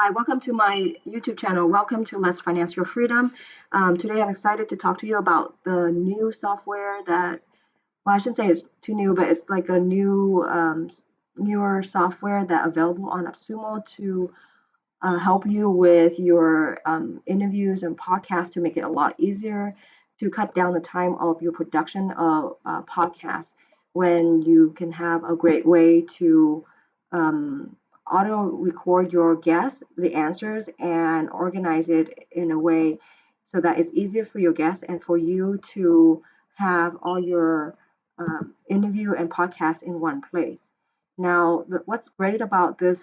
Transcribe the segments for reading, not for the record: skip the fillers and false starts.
Hi, welcome to my YouTube channel. Welcome to Let's Finance Your Freedom. Today I'm excited to talk to you about the new software that, well, I shouldn't say it's too new, but it's like a newer software that available on AppSumo to help you with your interviews and podcasts to make it a lot easier to cut down the time of your production of podcasts when you can have a great way to um, auto record your guests, the answers, and organize it in a way so that it's easier for your guests and for you to have all your interview and podcast in one place. Now, what's great about this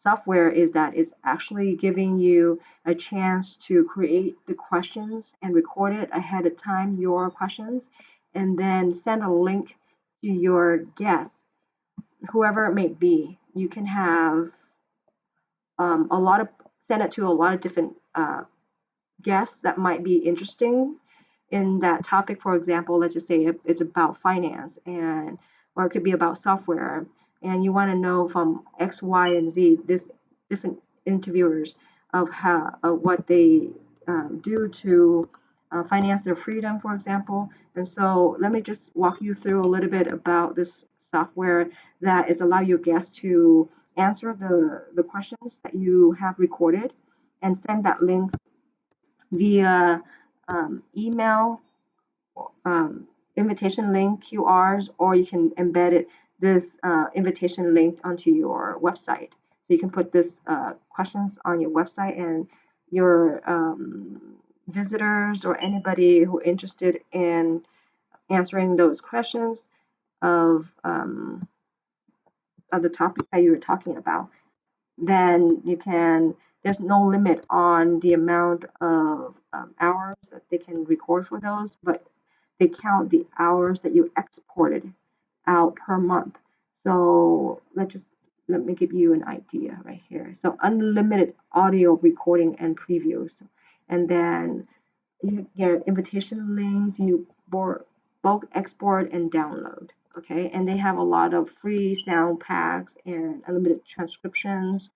software is that it's actually giving you a chance to create the questions and record it ahead of time, your questions, and then send a link to your guests, whoever it may be. You can have a lot of send it to a lot of different guests that might be interesting in that topic. For example, let's just say it's about finance, and or it could be about software, and you want to know from X, Y, and Z this different interviewers of how what they do to finance their freedom, for example. And so let me just walk you through a little bit about this software that is allow your guests to answer the questions that you have recorded and send that link via email, invitation link, QRs, or you can embed this invitation link onto your website. So you can put this questions on your website, and your visitors or anybody who interested in answering those questions of um, of the topic that you were talking about, then you can, there's no limit on the amount of hours that they can record for those, but they count the hours that you exported out per month. So let me give you an idea right here. So unlimited audio recording and previews, and then you get invitation links, you bulk export and download. Okay, and they have a lot of free sound packs and unlimited transcriptions,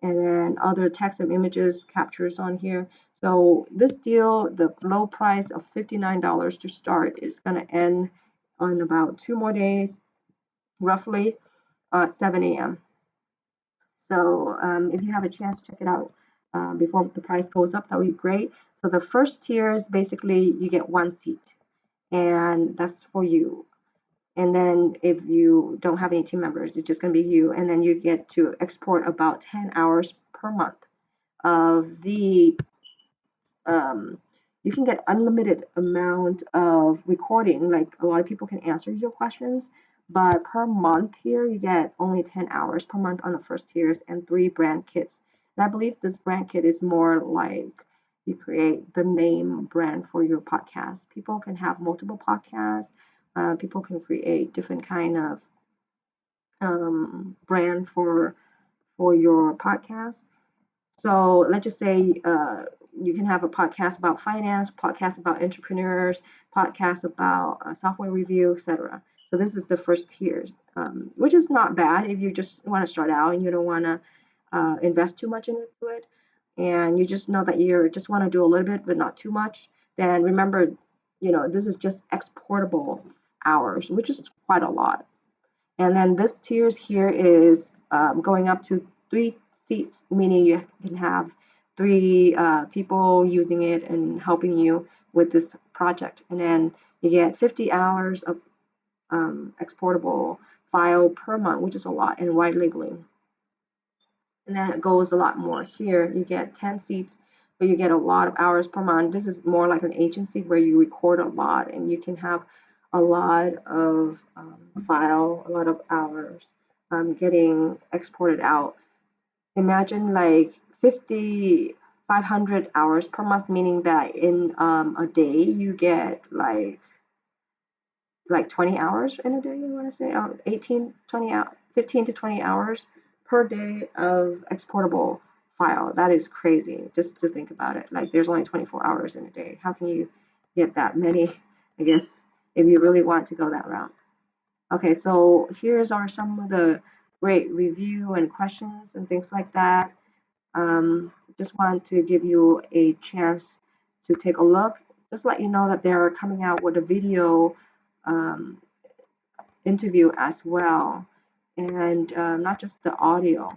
and then other text and images captures on here. So this deal, the low price of $59 to start, is going to end on about 2 more days, roughly at 7 a.m. So if you have a chance to check it out before the price goes up, that would be great. So the first tier is basically you get one seat, and that's for you. And then if you don't have any team members, it's just going to be you. And then you get to export about 10 hours per month of the um, you can get unlimited amount of recording. Like a lot of people can answer your questions, but per month here you get only 10 hours per month on the first tiers and 3 brand kits. And I believe this brand kit is more like you create the name brand for your podcast. People can have multiple podcasts. People can create different kind of brand for your podcast. So let's just say you can have a podcast about finance, podcast about entrepreneurs, podcast about software review, etc. So this is the first tiers, which is not bad if you just want to start out and you don't want to invest too much into it, and you just know that you just want to do a little bit but not too much. Then remember, this is just exportable hours, which is quite a lot. And then this tiers here is going up to 3 seats, meaning you can have 3 people using it and helping you with this project. And then you get 50 hours of exportable file per month, which is a lot, and white labeling. And then it goes a lot more here. You get 10 seats, but you get a lot of hours per month. This is more like an agency where you record a lot and you can have a lot of file, a lot of hours getting exported out. Imagine like 500 hours per month, meaning that in a day you get like 20 hours in a day, you want to say, 18, 20, 15 to 20 hours per day of exportable file. That is crazy just to think about it. Like there's only 24 hours in a day. How can you get that many? I guess if you really want to go that route. Okay, so here's are some of the great review and questions and things like that. Just want to give you a chance to take a look. Just let you know that they're coming out with a video um, interview as well, and not just the audio.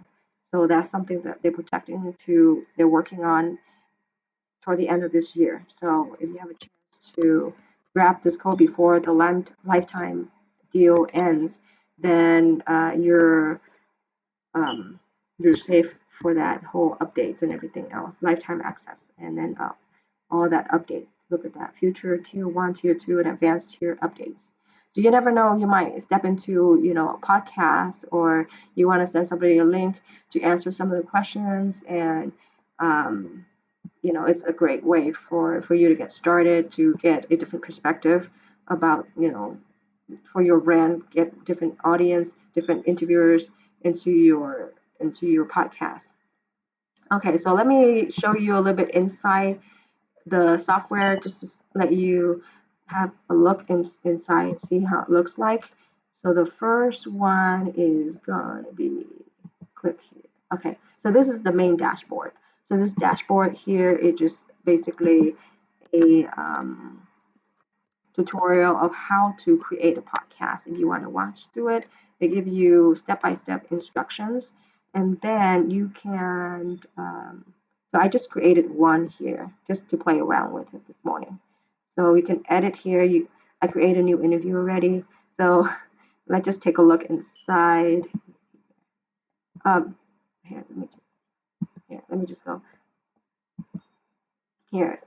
So that's something that they're working on toward the end of this year. So if you have a chance to grab this code before the lifetime deal ends, then um, you're safe for that whole updates and everything else, lifetime access, and then all that updates. Look at that, future tier one, tier two, and advanced tier updates. So you never know, you might step into a podcast, or you want to send somebody a link to answer some of the questions, and um, it's a great way for you to get started, to get a different perspective about for your brand, get different audience, different interviewers into your podcast. Okay, so let me show you a little bit inside the software, just to let you have a look inside, see how it looks like. So the first one is gonna be, click here. Okay, so this is the main dashboard. So this dashboard here is just basically a tutorial of how to create a podcast. If you want to watch through it, they give you step-by-step instructions, and then you can. So I just created one here just to play around with it this morning. So you can edit here. I create a new interview already. So let's just take a look inside. Here, let me just go here.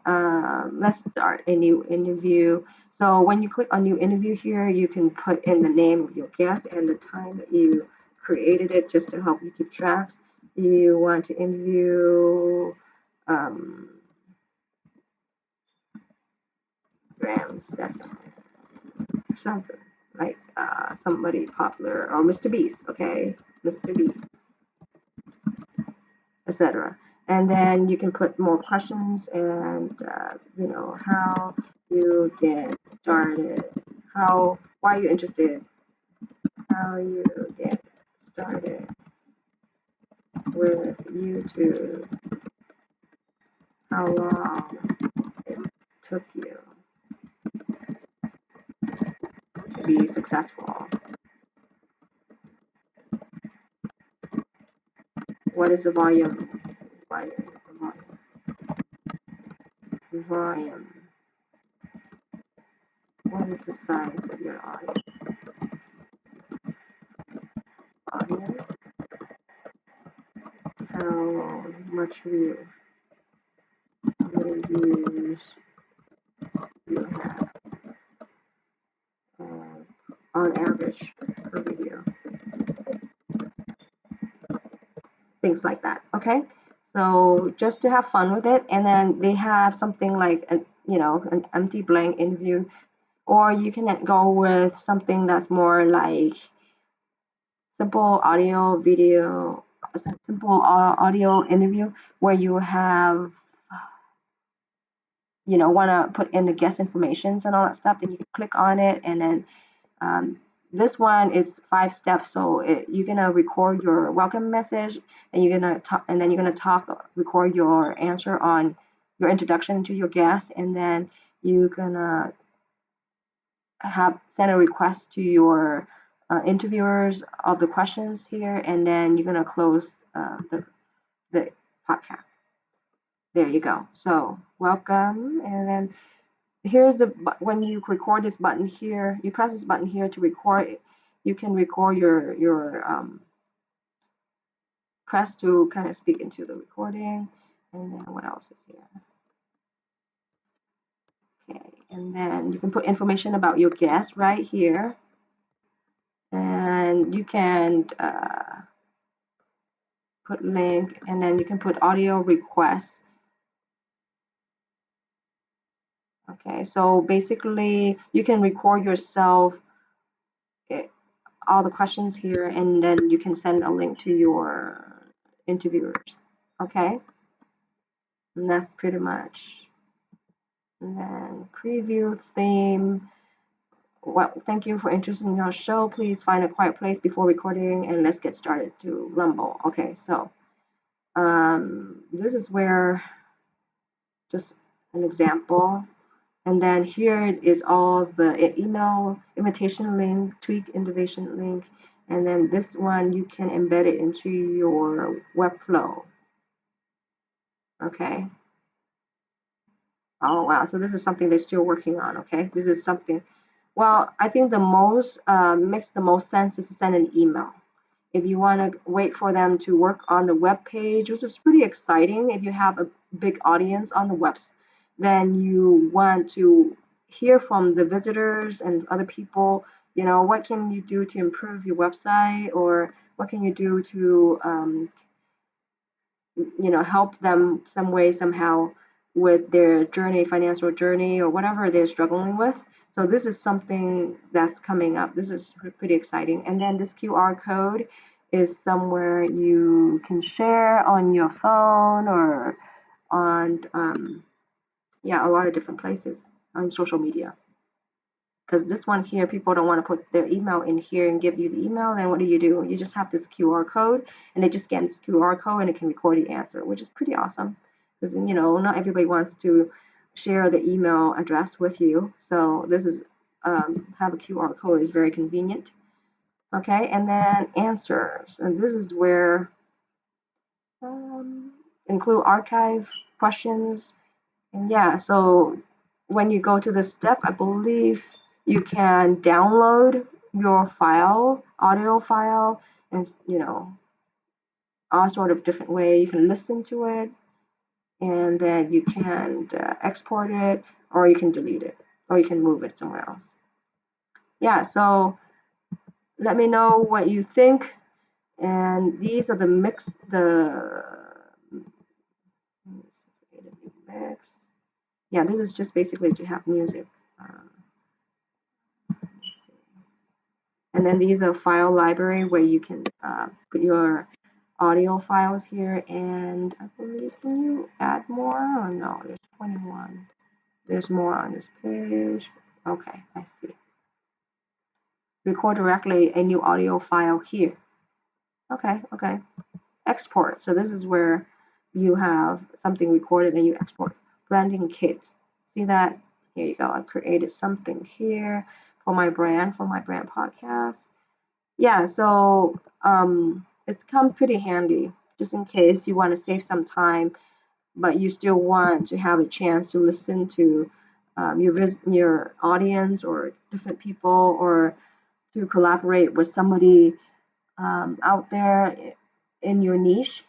Let's start a new interview. So when you click on new interview here, you can put in the name of your guest and the time that you created it, just to help you keep tracks. You want to interview Graham Stephan, something like somebody popular, or Mr. Beast, okay? Mr. Beast, etc. And then you can put more questions, and how you get started, why are you interested, how you get started with YouTube, how long it took you to be successful, what is the volume, what is the volume, what is the size of your audience, how much reviews you have on average per video, things like that. Okay, so just to have fun with it, and then they have something like an empty blank interview, or you can go with something that's more like simple audio video, simple audio interview, where you have want to put in the guest informations and all that stuff. Then you can click on it, and then um, this one is 5 steps. So you're gonna record your welcome message, and you're gonna talk, and then you're gonna record your answer on your introduction to your guest, and then you're gonna send a request to your interviewers of the questions here, and then you're gonna close the podcast. There you go. So welcome, and then here's when you record this button here, you press this button here to record. You can record your press to kind of speak into the recording, and then what else is here? Okay, and then you can put information about your guest right here, and you can put link, and then you can put audio request. Okay, so basically you can record yourself all the questions here, and then you can send a link to your interviewers. Okay, and that's pretty much. And then preview theme. Well, thank you for interest in your show. Please find a quiet place before recording, and let's get started to rumble. Okay, so this is where just an example. And then here is all the email invitation link, tweak invitation link. And then this one, you can embed it into your Webflow. Okay. Oh, wow. So this is something they're still working on. Okay. This is something, well, I think the most, makes the most sense is to send an email. If you want to wait for them to work on the web page, which is pretty exciting. If you have a big audience on the webs, then you want to hear from the visitors and other people, what can you do to improve your website, or what can you do to, help them some way, somehow with their journey, financial journey, or whatever they're struggling with. So this is something that's coming up. This is pretty exciting. And then this QR code is somewhere you can share on your phone or on, yeah, a lot of different places on social media. Because this one here, people don't want to put their email in here and give you the email. Then what do? You just have this QR code, and they just scan this QR code, and it can record the answer, which is pretty awesome. Because not everybody wants to share the email address with you. So this is, have a QR code is very convenient. Okay, and then answers, and this is where, um, include archive questions. And yeah, so when you go to this step, I believe you can download your file, audio file, and all sort of different way. You can listen to it, and then you can export it, or you can delete it, or you can move it somewhere else. Yeah, so let me know what you think. And these are the mix, mix. Yeah, this is just basically to have music. And then these are file library where you can put your audio files here. And I believe, can you add more? Or no, there's 21. There's more on this page. Okay, I see. Record directly a new audio file here. Okay, okay. Export. So this is where you have something recorded and you export. Branding kit. See that? Here you go. I created something here for my brand podcast. Yeah, so it's come pretty handy just in case you want to save some time, but you still want to have a chance to listen to your audience or different people, or to collaborate with somebody out there in your niche,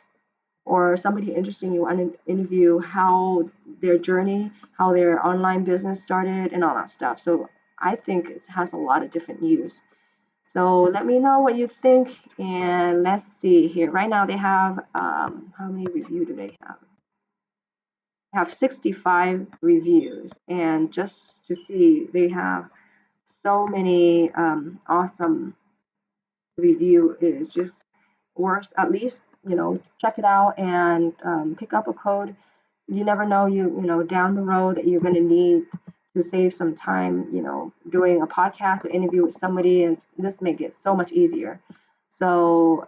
or somebody interesting you want to interview, how their journey, how their online business started, and all that stuff. So I think it has a lot of different use. So let me know what you think, and let's see here. Right now they have, how many reviews do they have? They have 65 reviews, and just to see, they have so many awesome review. Is just worth at least check it out and pick up a code. You never know, down the road that you're going to need to save some time, doing a podcast or interview with somebody, and this make it so much easier. So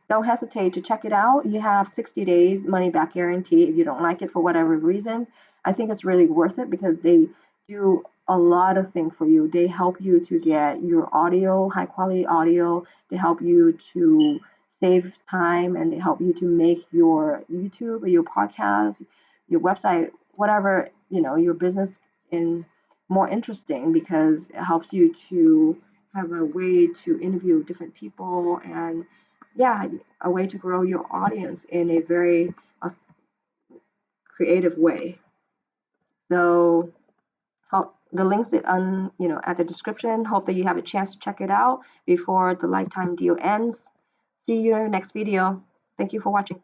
don't hesitate to check it out. You have 60 days money back guarantee if you don't like it for whatever reason. I think it's really worth it because they do a lot of things for you. They help you to get your audio, high quality audio. They help you to save time, and they help you to make your YouTube or your podcast, your website, whatever, your business in more interesting, because it helps you to have a way to interview different people, and yeah, a way to grow your audience in a very creative way. So the links it on at the description. Hope that you have a chance to check it out before the lifetime deal ends. See you in the next video. Thank you for watching.